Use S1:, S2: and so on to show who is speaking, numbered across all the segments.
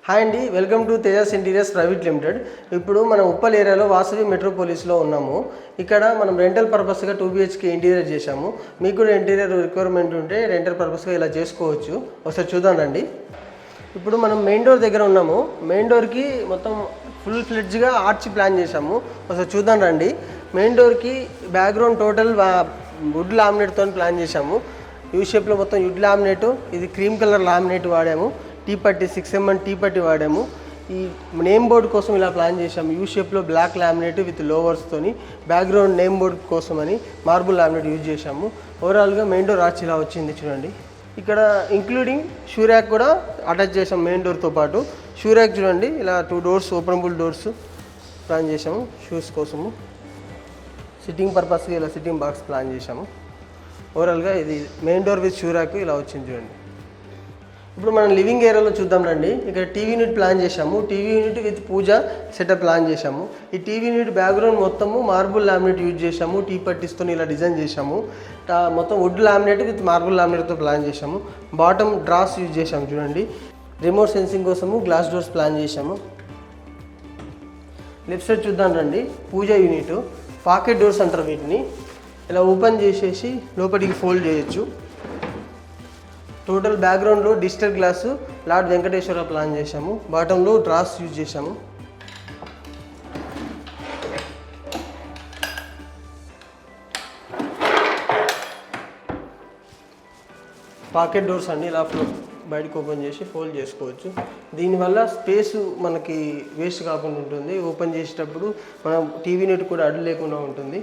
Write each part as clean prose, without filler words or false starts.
S1: Hi అండి, welcome to Tejas interiors private limited. ఇప్పుడు మనం ఉప్పల్ ఏరియాలో వాసవి మెట్రోపోలిస్లో ఉన్నాము. ఇక్కడ మనం రెంటల్ పర్పస్గా 2 BHK ఇంటీరియర్ చేశాము. మీకు కూడా ఇంటీరియర్ రిక్వైర్మెంట్ ఉంటే రెంటల్ పర్పస్గా ఇలా చేసుకోవచ్చు. ఒకసారి చూద్దాం రండి. ఇప్పుడు మనం మెయిన్ డోర్ దగ్గర ఉన్నాము. మెయిన్ డోర్కి మొత్తం ఫుల్ ఫ్లెడ్జ్గా ఆర్చ్ ప్లాన్ చేశాము. ఒకసారి చూద్దాం రండి. మెయిన్ డోర్కి బ్యాక్గ్రౌండ్ టోటల్ వుడ్ లామినేట్తో ప్లాన్ చేశాము. యూ షేప్లో మొత్తం వుడ్ లామినేట్, ఇది క్రీమ్ కలర్ లామినేట్ వాడాము. టీ పట్టి 6mm టీ పట్టి వాడాము. ఈ నేమ్ బోర్డ్ కోసం ఇలా ప్లాన్ చేసాము. యూ షేప్లో బ్లాక్ లామినేట్ విత్ లోవర్స్తోని బ్యాక్గ్రౌండ్ నేమ్ బోర్డ్ కోసం అని మార్బుల్ లామినేట్ యూజ్ చేశాము. ఓవరాల్గా మెయిన్ డోర్ ఆర్చ్ ఇలా వచ్చింది చూడండి. ఇక్కడ ఇంక్లూడింగ్ షూ ర్యాక్ కూడా అటాచ్ చేసాము. మెయిన్ డోర్తో పాటు షూ ర్యాక్ చూడండి, ఇలా 2 డోర్స్ ఓపెనబుల్ డోర్స్ ప్లాన్ చేసాము. షూస్ కోసము సిట్టింగ్ పర్పస్గా ఇలా సిట్టింగ్ బాక్స్ ప్లాన్ చేసాము. ఓవరాల్గా ఇది main door with shoe rack ఇలా వచ్చింది చూడండి. ఇప్పుడు మనం లివింగ్ ఏరియాలో చూద్దాం రండి. ఇక్కడ టీవీ యూనిట్ ప్లాన్ చేశాము. TV unit with puja setup plan చేశాము. ఈ టీవీ యూనిట్ బ్యాక్గ్రౌండ్ మొత్తము మార్బుల్ లామినేట్ యూజ్ చేశాము. టీ పట్టిస్తో ఇలా డిజైన్ చేశాము. మొత్తం వుడ్ లామినేట్ విత్ మార్బుల్ లామినేట్తో ప్లాన్ చేశాము. బాటమ్ డ్రాస్ యూజ్ చేశాము చూడండి. రిమోట్ సెన్సింగ్ కోసము గ్లాస్ డోర్స్ ప్లాన్ చేశాము. లెఫ్ట్ సైడ్ చూద్దాం రండి. పూజ యూనిట్ పాకెట్ డోర్స్ అంటారు వీటిని. ఇలా ఓపెన్ చేసేసి లోపలికి ఫోల్డ్ చేయొచ్చు. టోటల్ బ్యాక్గ్రౌండ్లో digital glass lord Venkateswara plan చేశాము. బాటంలో డ్రాస్ యూజ్ చేశాము. పాకెట్ డోర్స్ అండి, ఇలా బయటకు ఓపెన్ చేసి ఫోల్డ్ చేసుకోవచ్చు. దీనివల్ల స్పేస్ మనకి వేస్ట్ కాకుండా ఉంటుంది. ఓపెన్ చేసేటప్పుడు మనం టీవీ నెట్ కూడా అడ్డు లేకుండా ఉంటుంది.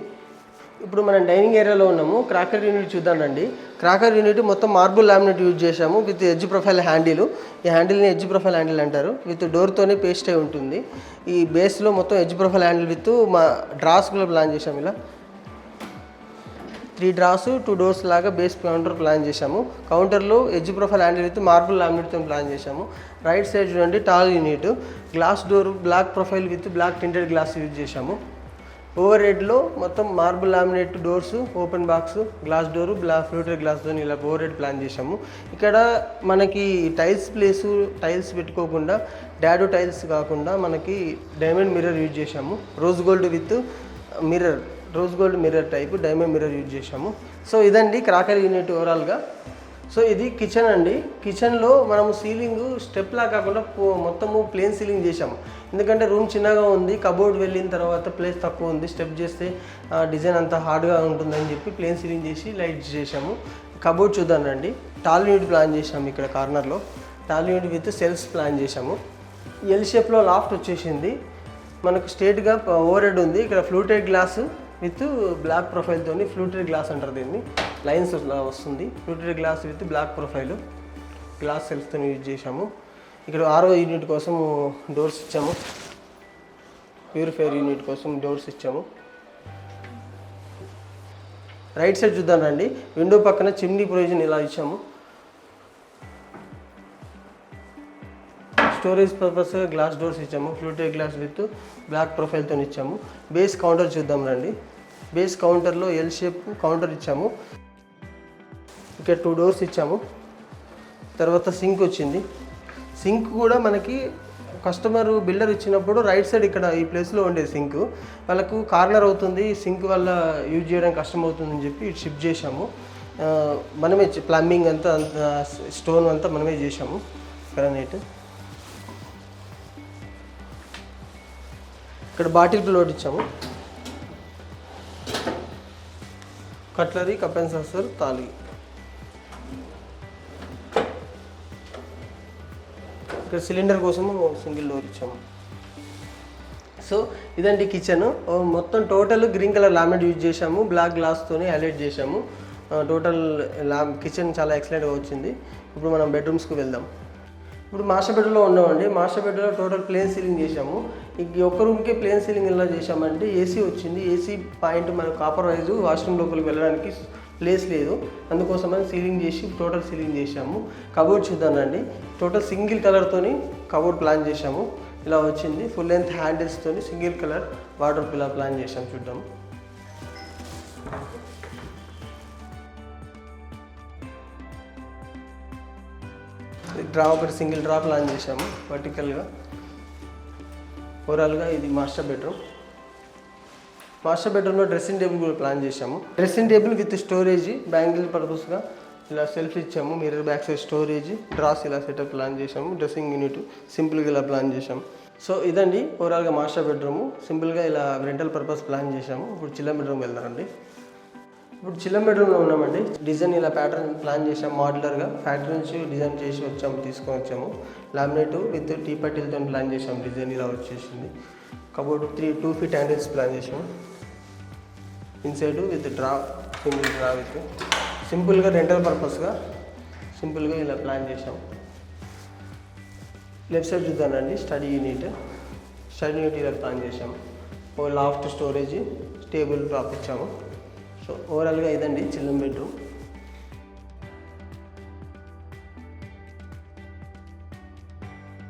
S1: ఇప్పుడు మనం డైనింగ్ ఏరియాలో ఉన్నాము. క్రాకర్ యూనిట్ చూద్దాం రండి. క్రాకర్ యూనిట్ మొత్తం మార్బుల్ లామినేట్ యూజ్ చేశాము విత్ ఎడ్జ్ ప్రొఫైల్ హ్యాండిల్. ఈ హ్యాండిల్ని ఎడ్జ్ ప్రొఫైల్ హ్యాండిల్ అంటారు. విత్ డోర్తోనే పేస్ట్ అయి ఉంటుంది. ఈ బేస్లో మొత్తం ఎడ్జ్ ప్రొఫైల్ హ్యాండిల్ విత్ మా డ్రాస్ కూడా ప్లాన్ చేశాము. ఇలా 3 డ్రాస్ 2 డోర్స్ లాగా బేస్ కౌంటర్ ప్లాన్ చేశాము. కౌంటర్లో edge profile handle with marble లామినేట్తో ప్లాన్ చేశాము. రైట్ సైడ్ చూడండి, tall unit glass door black profile with black tinted glass use చేశాము. ఓవర్ హెడ్లో మొత్తం marble laminate doors, open box, glass door, fluted గ్లాస్తో ఇలా over head plan చేసాము. ఇక్కడ మనకి టైల్స్ ప్లేసు టైల్స్ పెట్టుకోకుండా డాడో టైల్స్ కాకుండా మనకి డైమండ్ మిర్రర్ యూజ్ చేసాము. Rose gold with mirror, rose gold mirror type diamond mirror use చేసాము. సో ఇదండి క్రాకర్ యూనిట్ ఓవరాల్గా. సో ఇది కిచెన్ అండి. కిచెన్లో మనము సీలింగ్ స్టెప్లా కాకుండా మొత్తము ప్లేన్ సీలింగ్ చేసాము. ఎందుకంటే రూమ్ చిన్నగా ఉంది, కబోర్డ్ వెళ్ళిన తర్వాత ప్లేస్ తక్కువ ఉంది, స్టెప్ చేస్తే డిజైన్ అంతా హార్డ్గా ఉంటుందని చెప్పి ప్లేన్ సీలింగ్ చేసి లైట్స్ చేసాము. కబోర్డ్ చూద్దాం రండి. టాల్ యూనిట్ ప్లాన్ చేసాము. ఇక్కడ కార్నర్లో tall unit with shelves plan చేసాము. ఎల్ షేప్లో లాఫ్ట్ వచ్చేసింది. మనకు స్ట్రేట్గా ఓవర్ హెడ్ ఉంది. ఇక్కడ ఫ్లూటెడ్ గ్లాస్ విత్ బ్లాక్ ప్రొఫైల్తో, ఫ్లూటెడ్ గ్లాస్ అంటారు దీన్ని, లైన్స్ వస్తుంది. Fluted glass with black profile glass సెల్స్తో యూజ్ చేసాము. ఇక్కడ RO యూనిట్ కోసం డోర్స్ ఇచ్చాము. ప్యూరిఫైర్ యూనిట్ కోసం డోర్స్ ఇచ్చాము. రైట్ సైడ్ చూద్దాం రండి. విండో పక్కన చిమ్నీ ప్రొవిజన్ ఇలా ఇచ్చాము. స్టోరేజ్ పర్పస్గా గ్లాస్ డోర్స్ ఇచ్చాము. ఫ్లూటెడ్ గ్లాస్ విత్ బ్లాక్ ప్రొఫైల్తో ఇచ్చాము. బేస్ కౌంటర్ చూద్దాం రండి. బేస్ కౌంటర్లో ఎల్ షేప్ కౌంటర్ ఇచ్చాము. ఇక్కడ 2 డోర్స్ ఇచ్చాము. తర్వాత సింక్ వచ్చింది. సింక్ కూడా మనకి కస్టమర్ బిల్డర్ ఇచ్చినప్పుడు రైట్ సైడ్ ఇక్కడ ఈ ప్లేస్లో ఉండే సింక్ వాళ్ళకు కార్నర్ అవుతుంది, సింక్ వల్ల యూజ్ చేయడానికి కష్టం అవుతుందని చెప్పి ఇటు షిఫ్ట్ చేసాము. మనమే ప్లంబింగ్ అంతా స్టోన్ అంతా మనమే చేసాము. గ్రానైట్. ఇక్కడ బాటిల్ ప్లోట్ ఇచ్చాము. కట్లరీ, కప్ అండ్ సాసర్, తాళి. ఇక్కడ సిలిండర్ కోసము సింగిల్ డోర్ ఇచ్చాము. సో ఇదండి కిచెన్. మొత్తం total green colour laminate use చేసాము. బ్లాక్ గ్లాస్తోనే హైలైట్ చేసాము. టోటల్ కిచెన్ చాలా ఎక్సలెంట్గా వచ్చింది. ఇప్పుడు మనం బెడ్రూమ్స్కి వెళ్దాం. ఇప్పుడు మాస్టర్ బెడ్రూమ్లో ఉన్నామండి. మాస్టర్ బెడ్రూమ్లో టోటల్ ప్లేన్ సీలింగ్ చేసాము. ఈ ఒక్క రూమ్కి ప్లేన్ సీలింగ్ ఎలా చేసామంటే ఏసీ వచ్చింది. ఏసీ పాయింట్ మనకు కాపర్ వైజ్ వాష్రూమ్ లోపలికి వెళ్ళడానికి ప్లేస్ లేదు, అందుకోసమని సీలింగ్ చేసి టోటల్ సీలింగ్ చేసాము. కబోర్డ్ చూద్దానండి. టోటల్ సింగిల్ కలర్తోని కబోర్డ్ ప్లాన్ చేసాము. ఇలా వచ్చింది. ఫుల్ లెంత్ హ్యాండిల్స్తోని సింగిల్ కలర్ వార్డ్రోబ్ ఇలా ప్లాన్ చేసాము. చూద్దాము. డ్రా ఒకటి సింగిల్ డ్రా ప్లాన్ చేసాము వర్టికల్గా. ఓవరాల్గా ఇది మాస్టర్ బెడ్రూమ్. మాస్టర్ బెడ్రూమ్లో డ్రెస్సింగ్ టేబుల్ కూడా ప్లాన్ చేసాము. Dressing table with storage, bangle పర్పస్గా ఇలా సెల్ఫ్ ఇచ్చాము. Mirror back side storage, drawers ఇలా సెటప్ ప్లాన్ చేసాము. డ్రెస్సింగ్ యూనిట్ సింపుల్గా ఇలా ప్లాన్ చేసాము. సో ఇదండి ఓవరాల్గా మాస్టర్ బెడ్రూము. సింపుల్గా ఇలా రెంటల్ పర్పస్ ప్లాన్ చేసాము. ఇప్పుడు చిల్డ్రన్ బెడ్రూమ్ వెళ్దామండి. ఇప్పుడు చిల్డ్రన్ బెడ్రూమ్లో ఉన్నామండి. డిజైన్ ఇలా ప్యాటర్న్ ప్లాన్ చేసాము. మోడ్యులర్గా ఫ్యాక్టరీ నుంచి డిజైన్ చేసి తీసుకొని వచ్చాము. లామినేట్ విత్ టీ పట్టీలతో ప్లాన్ చేసాము. డిజైన్ ఇలా వచ్చేసింది. కబోర్డ్ 2 feet హ్యాండిల్స్ ప్లాన్ చేసాము. Inside with draw, single draw with సింపుల్గా రెంటల్ పర్పస్గా సింపుల్గా ఇలా ప్లాన్ చేసాము. లెఫ్ట్ సైడ్ చూద్దానండి. స్టడీ యూనిట్ ఇలా ప్లాన్ చేసాము. ఓ లాఫ్ట్ స్టోరేజ్, టేబుల్ టాప్ ఇచ్చాము. సో ఓవరాల్గా ఇదండి చిల్డ్రన్ బెడ్రూమ్.